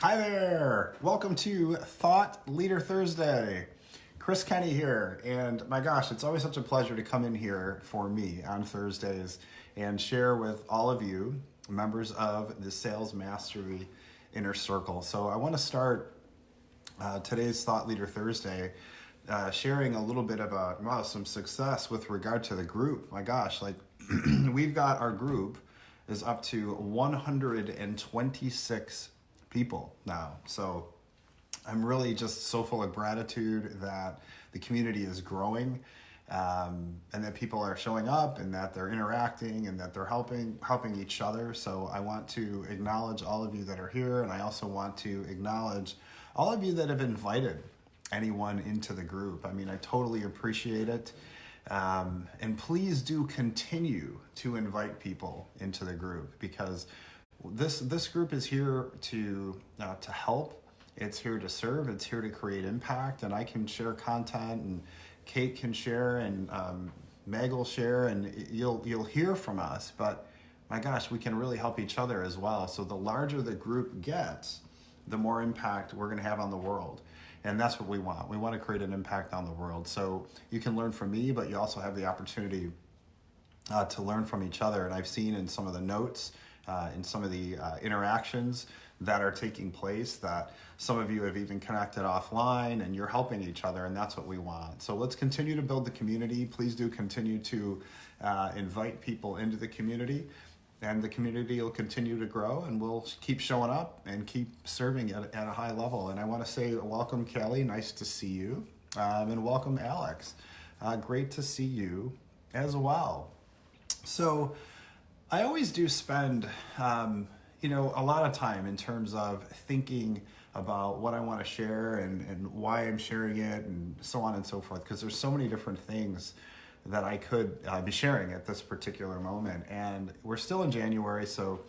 Hi there! Welcome to Thought Leader Thursday. Chris Kenny here, and my gosh, it's always such a pleasure to come in here for me on Thursdays and share with all of you, members of the Sales Mastery Inner Circle. So I want to start today's Thought Leader Thursday sharing a little bit about some success with regard to the group. My gosh, like we've got our group is up to 126 people now. So I'm really just so full of gratitude that the community is growing, and that people are showing up and that they're interacting and that they're helping each other. So I want to acknowledge all of you that are here, and I also want to acknowledge all of you that have invited anyone into the group. I mean, I totally appreciate it. And please do continue to invite people into the group, because this group is here to help. It's here to serve. It's here to create impact. And I can share content, and Kate can share, and Meg will share, and you'll hear from us. But my gosh, we can really help each other as well. So the larger the group gets, the more impact we're going to have on the world. And that's what we want. We want to create an impact on the world. So you can learn from me, but you also have the opportunity to learn from each other. And I've seen in some of the notes, in some of the interactions that are taking place, that some of you have even connected offline and you're helping each other, and that's what we want. So let's continue to build the community. Please do continue to invite people into the community, and the community will continue to grow, and we'll keep showing up and keep serving at a high level. And I want to say welcome, Kelly. Nice to see you. And welcome, Alex. Great to see you as well. So I always do spend, a lot of time in terms of thinking about what I want to share and why I'm sharing it and so on and so forth, because there's so many different things that I could be sharing at this particular moment. And we're still in January, so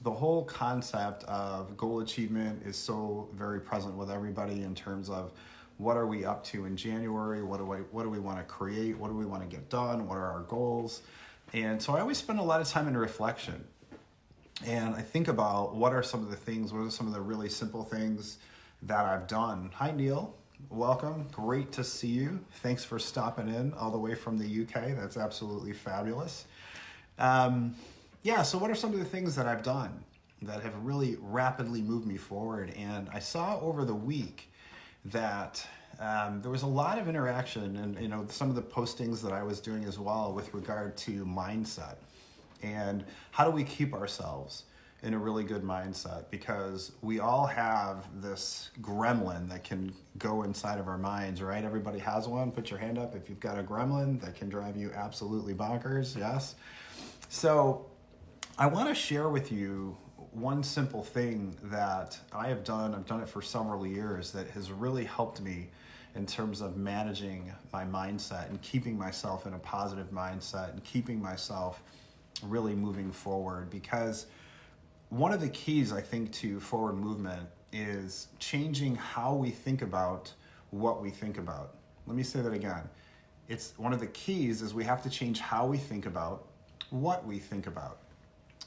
the whole concept of goal achievement is so very present with everybody in terms of what are we up to in January, what do we want to create, what do we want to get done, what are our goals. And so I always spend a lot of time in reflection. And I think about what are some of the really simple things that I've done. Hi, Neil. Welcome. Great to see you. Thanks for stopping in all the way from the UK. That's absolutely fabulous. So what are some of the things that I've done that have really rapidly moved me forward? And I saw over the week that there was a lot of interaction, and some of the postings that I was doing as well with regard to mindset and how do we keep ourselves in a really good mindset, because we all have this gremlin that can go inside of our minds, right? Everybody has one. Put your hand up if you've got a gremlin that can drive you absolutely bonkers. Yes. So I want to share with you one simple thing that I have done. I've done it for several years that has really helped me in terms of managing my mindset and keeping myself in a positive mindset and keeping myself really moving forward. Because one of the keys, I think, to forward movement is changing how we think about what we think about. Let me say that again. It's one of the keys is we have to change how we think about what we think about.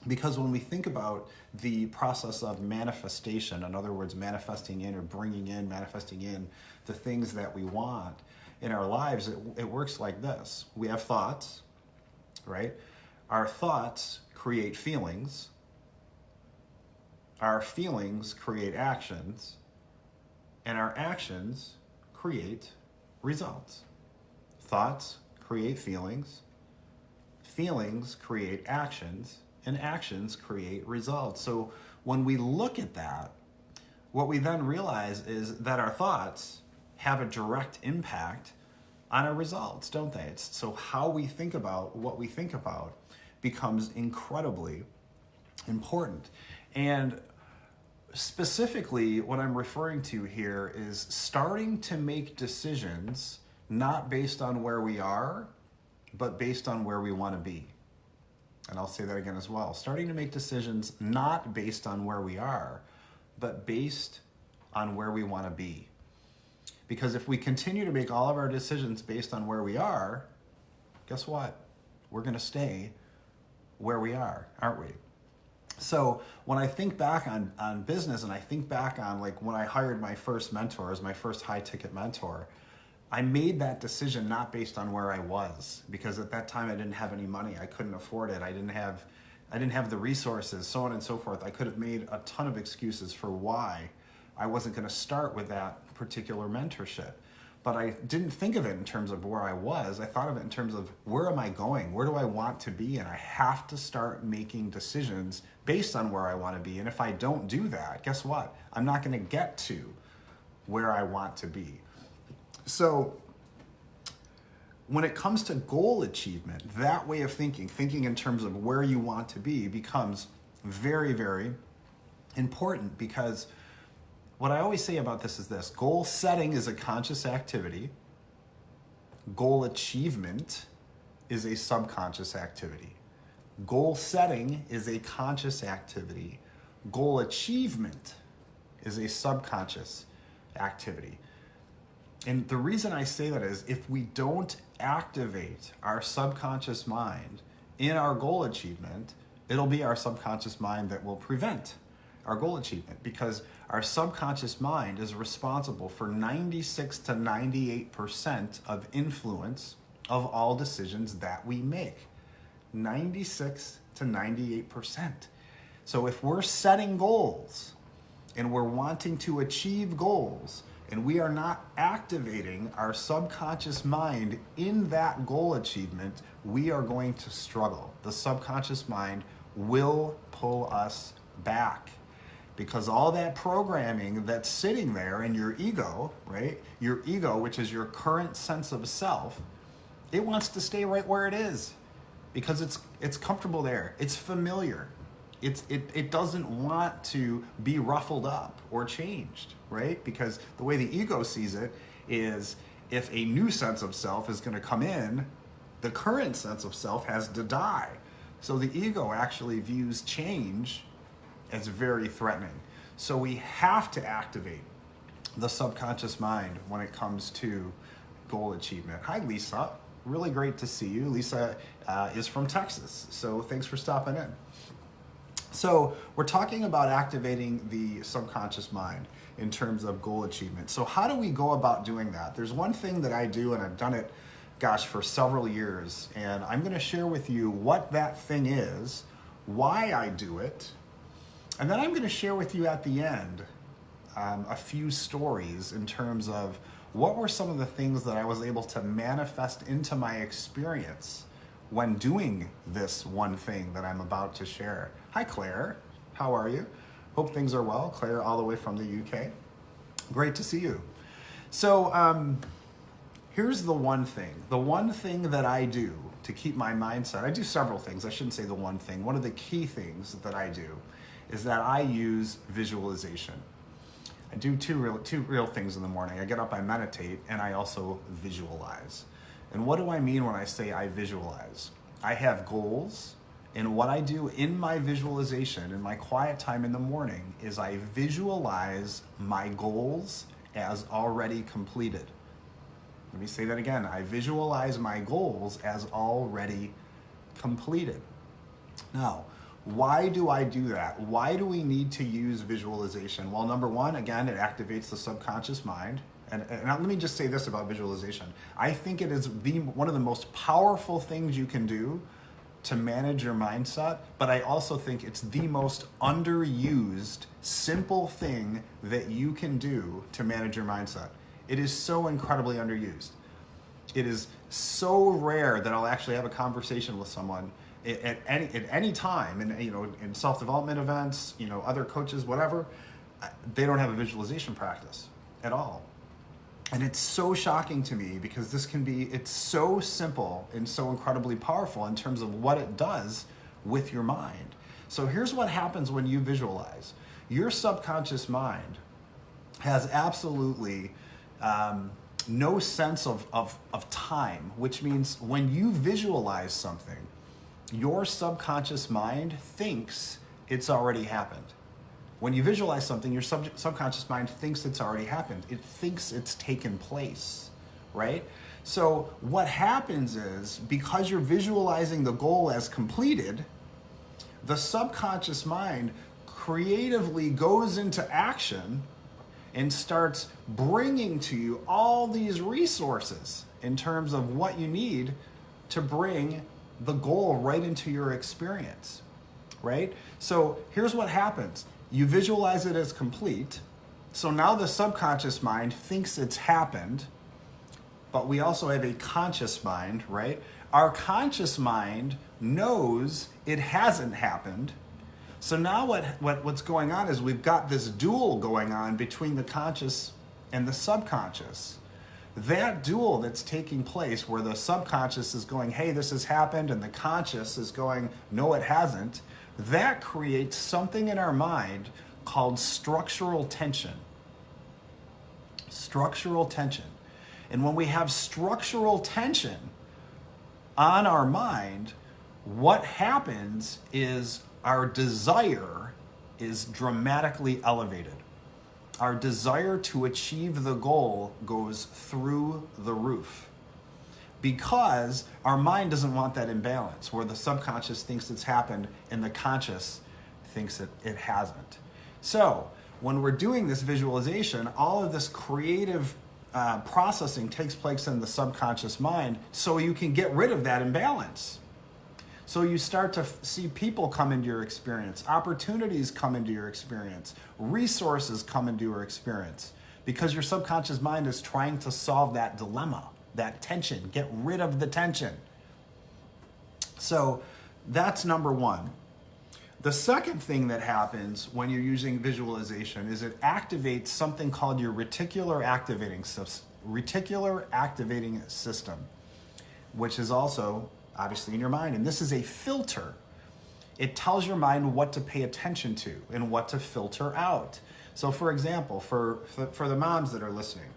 Because when we think about the process of manifestation, in other words, manifesting in the things that we want in our lives, it works like this. We have thoughts, right? Our thoughts create feelings. Our feelings create actions, and our actions create results. Thoughts create feelings. Feelings create actions, and actions create results. So when we look at that, what we then realize is that our thoughts have a direct impact on our results, don't they? So how we think about what we think about becomes incredibly important. And specifically, what I'm referring to here is starting to make decisions not based on where we are, but based on where we want to be. And I'll say that again as well. Starting to make decisions not based on where we are, but based on where we want to be. Because if we continue to make all of our decisions based on where we are, guess what? We're going to stay where we are, aren't we? So when I think back on business, and I think back on like when I hired my first mentor as my first high ticket mentor, I made that decision not based on where I was, because at that time I didn't have any money. I couldn't afford it. I didn't have the resources, so on and so forth. I could have made a ton of excuses for why I wasn't going to start with that particular mentorship. But I didn't think of it in terms of where I was. I thought of it in terms of where am I going? Where do I want to be? And I have to start making decisions based on where I want to be. And if I don't do that, guess what? I'm not going to get to where I want to be. So when it comes to goal achievement, that way of thinking in terms of where you want to be, becomes very, very important, because what I always say about this is this: goal setting is a conscious activity. Goal achievement is a subconscious activity. Goal setting is a conscious activity. Goal achievement is a subconscious activity. And the reason I say that is, if we don't activate our subconscious mind in our goal achievement, it'll be our subconscious mind that will prevent our goal achievement, because our subconscious mind is responsible for 96 to 98% of influence of all decisions that we make. 96 to 98%. So if we're setting goals and we're wanting to achieve goals, and we are not activating our subconscious mind in that goal achievement, we are going to struggle. The subconscious mind will pull us back, because all that programming that's sitting there in your ego, right? Your ego, which is your current sense of self, it wants to stay right where it is, because it's comfortable there. It's familiar. It doesn't want to be ruffled up or changed, right? Because the way the ego sees it is, if a new sense of self is going to come in, the current sense of self has to die. So the ego actually views change as very threatening. So we have to activate the subconscious mind when it comes to goal achievement. Hi, Lisa. Really great to see you. Lisa is from Texas, so thanks for stopping in. So we're talking about activating the subconscious mind in terms of goal achievement. So how do we go about doing that? There's one thing that I do, and I've done it, for several years, and I'm going to share with you what that thing is, why I do it, and then I'm going to share with you at the end a few stories in terms of what were some of the things that I was able to manifest into my experience when doing this one thing that I'm about to share. Hi, Claire. How are you? Hope things are well. Claire, all the way from the UK. Great to see you. So here's the one thing. The one thing that I do to keep my mindset, I do several things. I shouldn't say the one thing. One of the key things that I do is that I use visualization. I do two real things in the morning. I get up, I meditate, and I also visualize. And what do I mean when I say I visualize? I have goals, and what I do in my visualization, in my quiet time in the morning, is I visualize my goals as already completed. Let me say that again. I visualize my goals as already completed. Now, why do I do that? Why do we need to use visualization? Well, number one, again, it activates the subconscious mind. And let me just say this about visualization. I think it is one of the most powerful things you can do to manage your mindset, but I also think it's the most underused, simple thing that you can do to manage your mindset. It is so incredibly underused. It is so rare that I'll actually have a conversation with someone at any time, and in self-development events, other coaches, whatever, they don't have a visualization practice at all. And it's so shocking to me, because it's so simple and so incredibly powerful in terms of what it does with your mind. So here's what happens when you visualize. Your subconscious mind has absolutely no sense of time, which means when you visualize something, your subconscious mind thinks it's already happened. When you visualize something, your subconscious mind thinks it's already happened. It thinks it's taken place, right? So what happens is, because you're visualizing the goal as completed, the subconscious mind creatively goes into action and starts bringing to you all these resources in terms of what you need to bring the goal right into your experience, right? So here's what happens. You visualize it as complete. So now the subconscious mind thinks it's happened, but we also have a conscious mind, right? Our conscious mind knows it hasn't happened. So now what's going on is we've got this duel going on between the conscious and the subconscious. That duel that's taking place where the subconscious is going, hey, this has happened, and the conscious is going, no, it hasn't, that creates something in our mind called structural tension. Structural tension. And when we have structural tension on our mind, what happens is our desire is dramatically elevated. Our desire to achieve the goal goes through the roof because our mind doesn't want that imbalance where the subconscious thinks it's happened and the conscious thinks it hasn't. So when we're doing this visualization, all of this creative processing takes place in the subconscious mind so you can get rid of that imbalance. So you start to see people come into your experience, opportunities come into your experience, resources come into your experience, because your subconscious mind is trying to solve that dilemma, that tension, get rid of the tension. So that's number one. The second thing that happens when you're using visualization is it activates something called your reticular activating system, which is also obviously in your mind. And this is a filter. It tells your mind what to pay attention to and what to filter out. So for example, for the moms that are listening,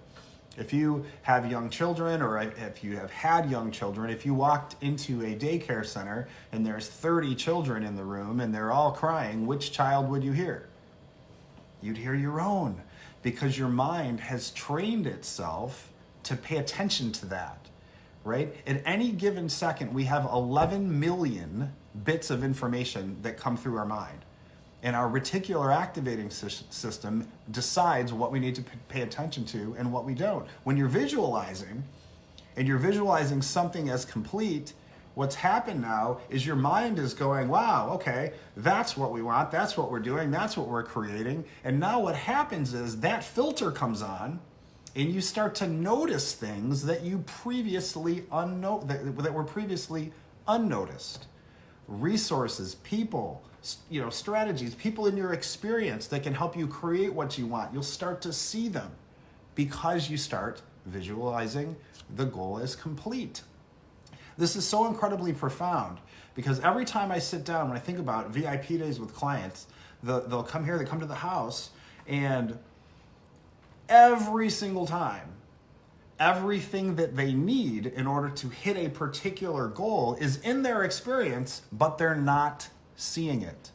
if you have young children or if you have had young children, if you walked into a daycare center and there's 30 children in the room and they're all crying, which child would you hear? You'd hear your own, because your mind has trained itself to pay attention to that. Right? At any given second, we have 11 million bits of information that come through our mind. And our reticular activating system decides what we need to pay attention to and what we don't. When you're visualizing, and you're visualizing something as complete, what's happened now is your mind is going, wow, okay, that's what we want, that's what we're doing, that's what we're creating. And now what happens is that filter comes on, and you start to notice things that you previously that were previously unnoticed. Resources, people, strategies, people in your experience that can help you create what you want. You'll start to see them because you start visualizing the goal as complete. This is so incredibly profound because every time I sit down, when I think about VIP days with clients, they'll come here, they come to the house, and every single time, everything that they need in order to hit a particular goal is in their experience, but they're not seeing it.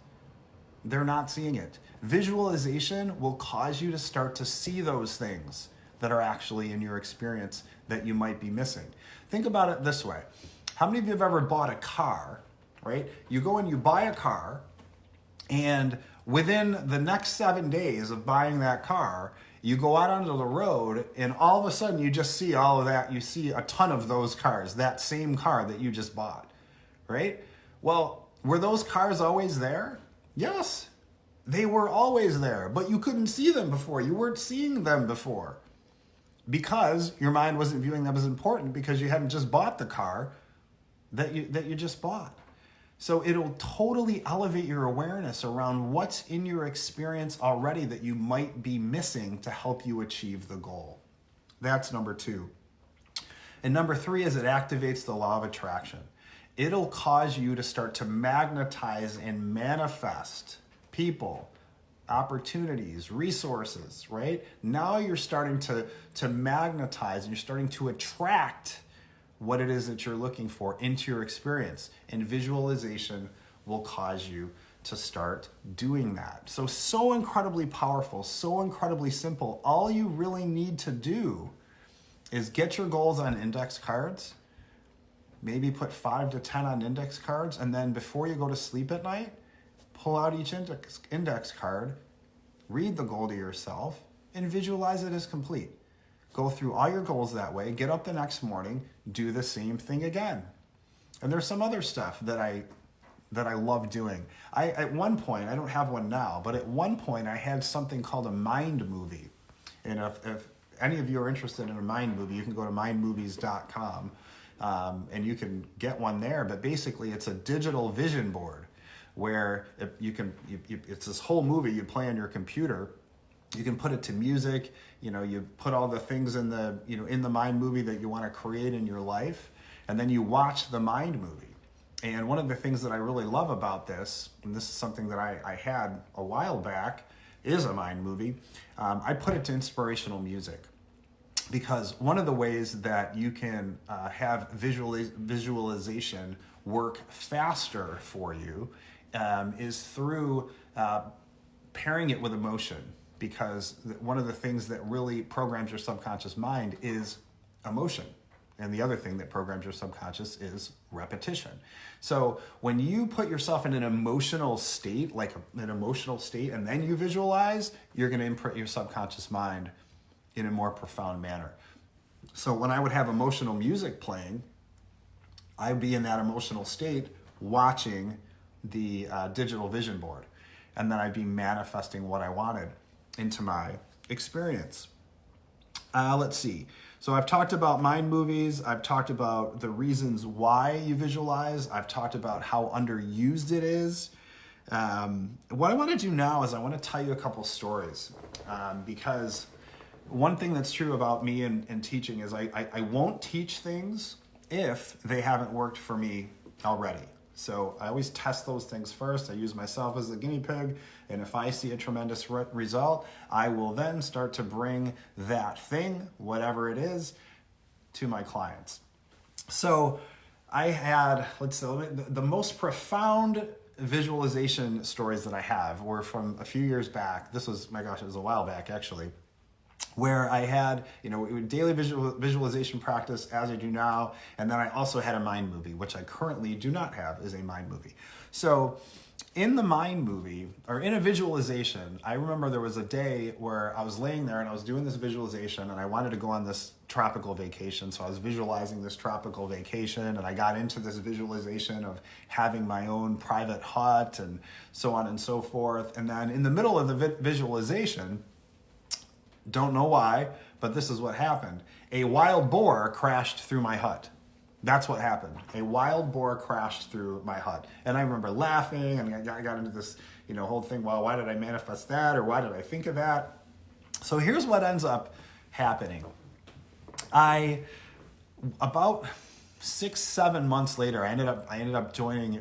They're not seeing it. Visualization will cause you to start to see those things that are actually in your experience that you might be missing. Think about it this way. How many of you have ever bought a car, right? You go and you buy a car, and within the next 7 days of buying that car, you go out onto the road and all of a sudden you just see all of that. You see a ton of those cars, that same car that you just bought, right? Well, were those cars always there? Yes, they were always there, but you couldn't see them before. You weren't seeing them before because your mind wasn't viewing them as important because you hadn't just bought the car that you just bought. So it'll totally elevate your awareness around what's in your experience already that you might be missing to help you achieve the goal. That's number 2. And number 3 is it activates the law of attraction. It'll cause you to start to magnetize and manifest people, opportunities, resources, right? Now you're starting to magnetize and you're starting to attract what it is that you're looking for into your experience. And visualization will cause you to start doing that. So incredibly powerful, so incredibly simple. All you really need to do is get your goals on index cards, maybe put 5 to 10 on index cards, and then before you go to sleep at night, pull out each index card, read the goal to yourself, and visualize it as complete. Go through all your goals that way, get up the next morning, do the same thing again. And there's some other stuff that I love doing. At one point, I don't have one now, but at one point I had something called a mind movie. And if any of you are interested in a mind movie, you can go to mindmovies.com and you can get one there. But basically, it's a digital vision board where it's this whole movie you play on your computer. You can put it to music. You put all the things in the mind movie that you want to create in your life, and then you watch the mind movie. And one of the things that I really love about this, and this is something that I had a while back, is a mind movie. I put it to inspirational music, because one of the ways that you can have visualization work faster for you is through pairing it with emotion, because one of the things that really programs your subconscious mind is emotion. And the other thing that programs your subconscious is repetition. So when you put yourself in an emotional state, and then you visualize, you're going to imprint your subconscious mind in a more profound manner. So when I would have emotional music playing, I'd be in that emotional state watching the digital vision board. And then I'd be manifesting what I wanted into my experience. Let's see. So I've talked about mind movies. I've talked about the reasons why you visualize. I've talked about how underused it is. What I want to do now is I want to tell you a couple stories, because one thing that's true about me and teaching is I won't teach things if they haven't worked for me already. So I always test those things first. I use myself as a guinea pig, and if I see a tremendous result, I will then start to bring that thing, whatever it is, to my clients. So I had, the most profound visualization stories that I have were from a few years back. This was, it was a while back actually, where I had, daily visualization practice as I do now, and then I also had a mind movie, which I currently do not have as a mind movie. So in the mind movie, or in a visualization, I remember there was a day where I was laying there and I was doing this visualization, and I wanted to go on this tropical vacation. So I was visualizing this tropical vacation, and I got into this visualization of having my own private hut and so on and so forth. And then in the middle of the visualization, don't know why, but this is what happened. A wild boar crashed through my hut. That's what happened. A wild boar crashed through my hut. And I remember laughing, and I got into this, whole thing, well, why did I manifest that, or why did I think of that? So here's what ends up happening. About 6-7 months later, I ended up joining,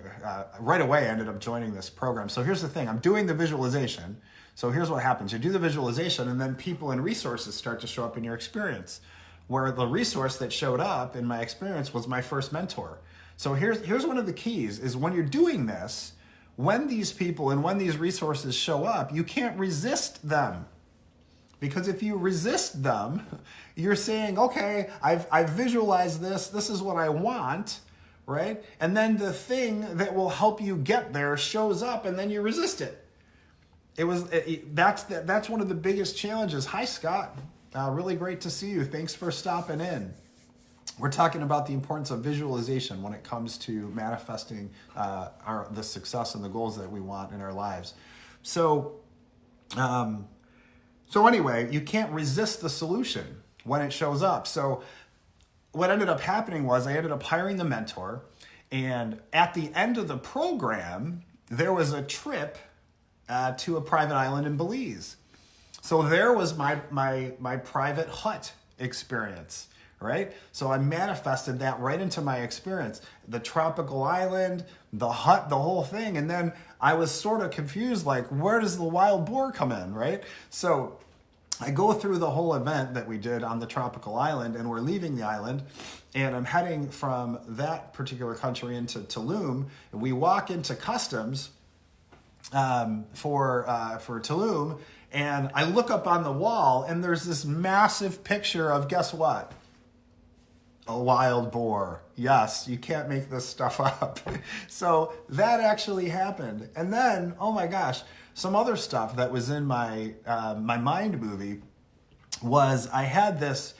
right away I ended up joining this program. So here's the thing, I'm doing the visualization. So here's what happens. You do the visualization, and then people and resources start to show up in your experience, where the resource that showed up in my experience was my first mentor. So here's one of the keys, is when you're doing this, when these people and when these resources show up, you can't resist them. Because if you resist them, you're saying, okay, I've visualized this is what I want, right? And then the thing that will help you get there shows up, and then you resist it. That's one of the biggest challenges. Hi, Scott. Really great to see you. Thanks for stopping in. We're talking about the importance of visualization when it comes to manifesting the success and the goals that we want in our lives. So anyway, you can't resist the solution when it shows up. So what ended up happening was I ended up hiring the mentor, and at the end of the program, there was a trip to a private island in Belize. So there was my private hut experience, right? So I manifested that right into my experience. The tropical island, the hut, the whole thing. And then I was sort of confused, like, where does the wild boar come in, right? So I go through the whole event that we did on the tropical island, and we're leaving the island, and I'm heading from that particular country into Tulum, and we walk into customs for Tulum, and I look up on the wall, and there's this massive picture of, guess what? a wild boar. Yes, you can't make this stuff up. So that actually happened. And then, oh my gosh, some other stuff that was in my my mind movie was I had this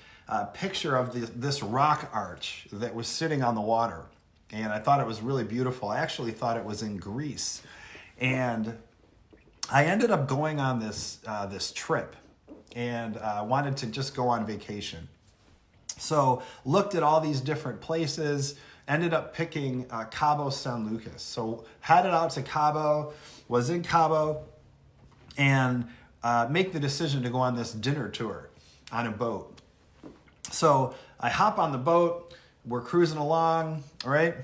picture of this rock arch that was sitting on the water. And I thought it was really beautiful. I actually thought it was in Greece. And I ended up going on this trip and wanted to just go on vacation. So looked at all these different places, ended up picking Cabo San Lucas. So headed out to Cabo, was in Cabo, and make the decision to go on this dinner tour on a boat. So I hop on the boat, we're cruising along, right?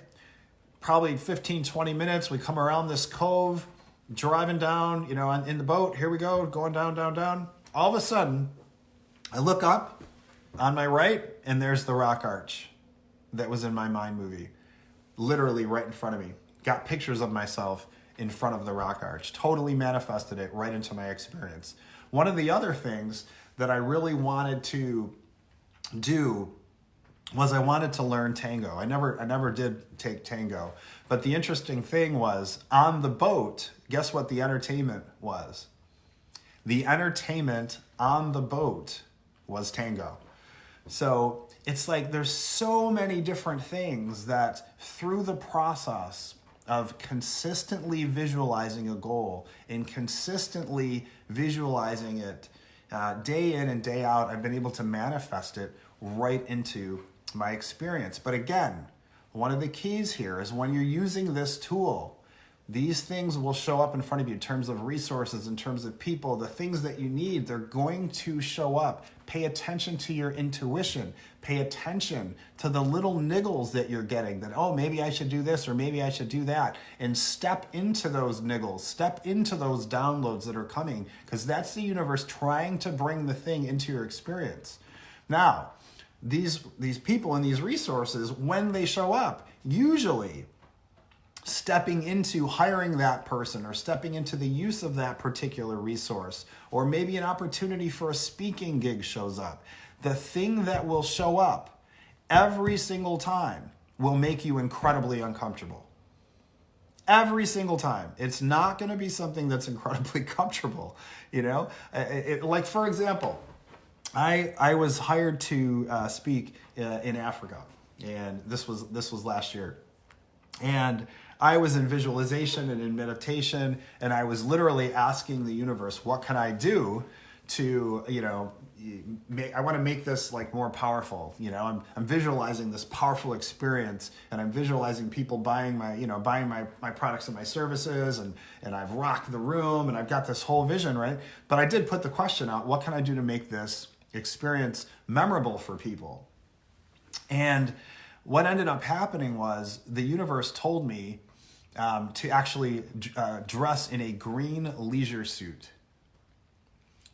Probably 15, 20 minutes, we come around this cove, driving down, in the boat, here we go, going down, down, down. All of a sudden, I look up on my right, and there's the rock arch that was in my mind movie, literally right in front of me. Got pictures of myself in front of the rock arch, totally manifested it right into my experience. One of the other things that I really wanted to do was I wanted to learn tango. I never did take tango. But the interesting thing was on the boat, guess what the entertainment was? The entertainment on the boat was tango. So it's like there's so many different things that through the process of consistently visualizing a goal and consistently visualizing it day in and day out, I've been able to manifest it right into my experience. But again, one of the keys here is when you're using this tool, these things will show up in front of you in terms of resources, in terms of people, the things that you need, they're going to show up. Pay attention to your intuition. Pay attention to the little niggles that you're getting that, oh, maybe I should do this or maybe I should do that. And step into those niggles, step into those downloads that are coming, because that's the universe trying to bring the thing into your experience. Now, these people and these resources, when they show up, usually stepping into hiring that person or stepping into the use of that particular resource, or maybe an opportunity for a speaking gig shows up. The thing that will show up every single time will make you incredibly uncomfortable. Every single time. It's not going to be something that's incredibly comfortable, like, for example, I was hired to speak in Africa, and this was last year. And I was in visualization and in meditation, and I was literally asking the universe, what can I do to, I want to make this like more powerful. I'm visualizing this powerful experience, and I'm visualizing people buying my products and my services, and I've rocked the room, and I've got this whole vision, right? But I did put the question out, what can I do to make this experience memorable for people? And what ended up happening was the universe told me to actually dress in a green leisure suit.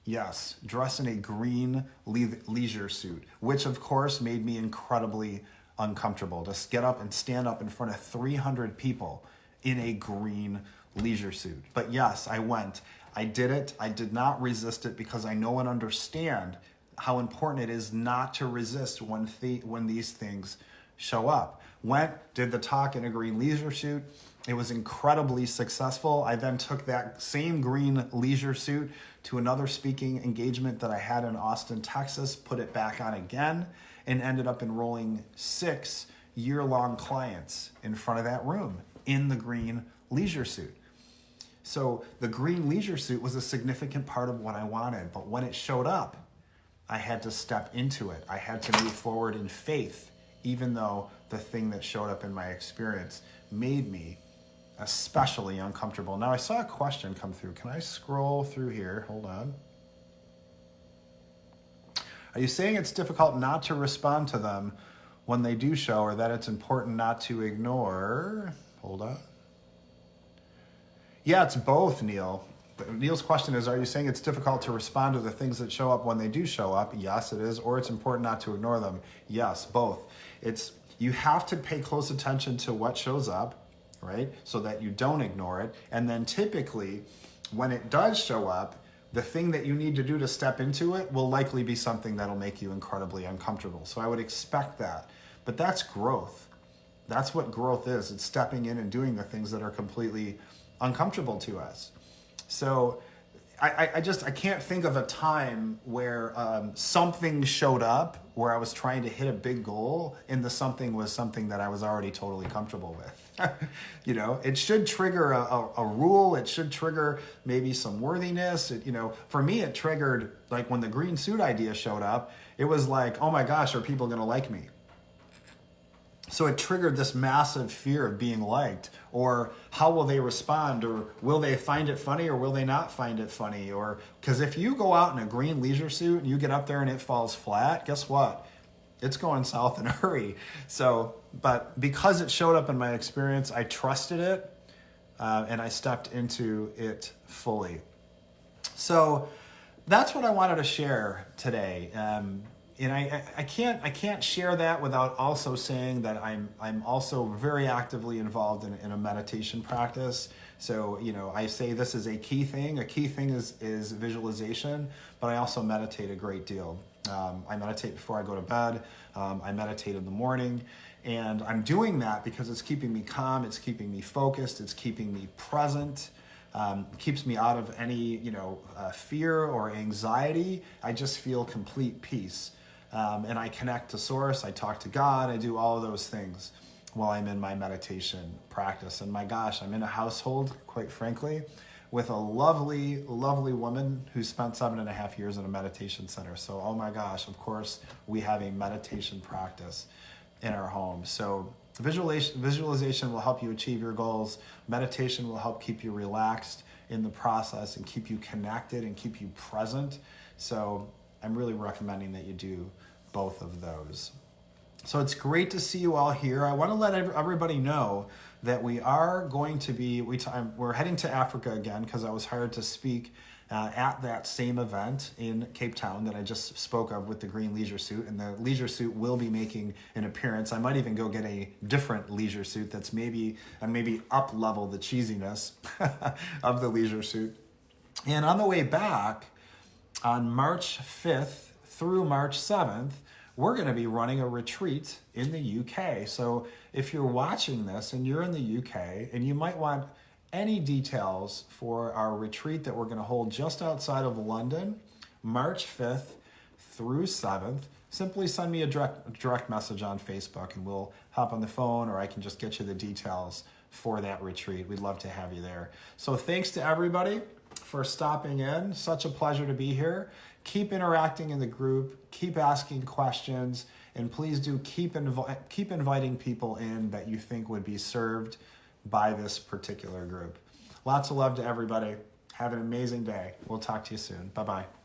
Yes, dress in a green leisure suit, which of course made me incredibly uncomfortable. To get up and stand up in front of 300 people in a green leisure suit. But yes, I went. I did it. I did not resist it, because I know and understand how important it is not to resist when these things show up. Went, did the talk in a green leisure suit. It was incredibly successful. I then took that same green leisure suit to another speaking engagement that I had in Austin, Texas, put it back on again, and ended up enrolling 6 year-long clients in front of that room in the green leisure suit. So the green leisure suit was a significant part of what I wanted, but when it showed up, I had to step into it. I had to move forward in faith, even though the thing that showed up in my experience made me especially uncomfortable. Now, I saw a question come through. Can I scroll through here? Hold on. Are you saying it's difficult not to respond to them when they do show, or that it's important not to ignore? Hold on. Yeah, it's both, Neil. Neil's question is, are you saying it's difficult to respond to the things that show up when they do show up? Yes, it is. Or it's important not to ignore them? Yes, both. You have to pay close attention to what shows up, right? So that you don't ignore it. And then typically, when it does show up, the thing that you need to do to step into it will likely be something that'll make you incredibly uncomfortable. So I would expect that. but that's growth. That's what growth is. It's stepping in and doing the things that are completely uncomfortable to us. So I can't think of a time where something showed up where I was trying to hit a big goal and the something was something that I was already totally comfortable with. You know, it should trigger a rule. It should trigger maybe some worthiness. You know, for me, it triggered, like when the green suit idea showed up, it was like, oh my gosh, are people going to like me? So it triggered this massive fear of being liked, or how will they respond, or will they find it funny, or will they not find it funny? Or because if you go out in a green leisure suit and you get up there and it falls flat, guess what? It's going south in a hurry. So, but because it showed up in my experience, I trusted it and I stepped into it fully. So that's what I wanted to share today. And I can't share that without also saying that I'm also very actively involved in a meditation practice. So, you know, I say this is a key thing. A key thing is visualization, but I also meditate a great deal. I meditate before I go to bed. I meditate in the morning, and I'm doing that because it's keeping me calm. It's keeping me focused. It's keeping me present. Keeps me out of any, fear or anxiety. I just feel complete peace. And I connect to Source, I talk to God, I do all of those things while I'm in my meditation practice. And my gosh, I'm in a household, quite frankly, with a lovely, lovely woman who spent 7.5 years in a meditation center. So, oh my gosh, of course, we have a meditation practice in our home. So visualization will help you achieve your goals. Meditation will help keep you relaxed in the process and keep you connected and keep you present. So I'm really recommending that you do both of those. So it's great to see you all here. I want to let everybody know that we are going to be, we're heading to Africa again because I was hired to speak at that same event in Cape Town that I just spoke of with the green leisure suit. And the leisure suit will be making an appearance. I might even go get a different leisure suit that's maybe up level the cheesiness of the leisure suit. And on the way back, on March 5th through March 7th, we're going to be running a retreat in the UK. So if you're watching this and you're in the UK and you might want any details for our retreat that we're going to hold just outside of London, March 5th through 7th, simply send me a direct message on Facebook and we'll hop on the phone, or I can just get you the details for that retreat. We'd love to have you there. So thanks to everybody for stopping in. Such a pleasure to be here. Keep interacting in the group, keep asking questions, and please do keep inviting people in that you think would be served by this particular group. Lots of love to everybody. Have an amazing day. We'll talk to you soon. Bye-bye.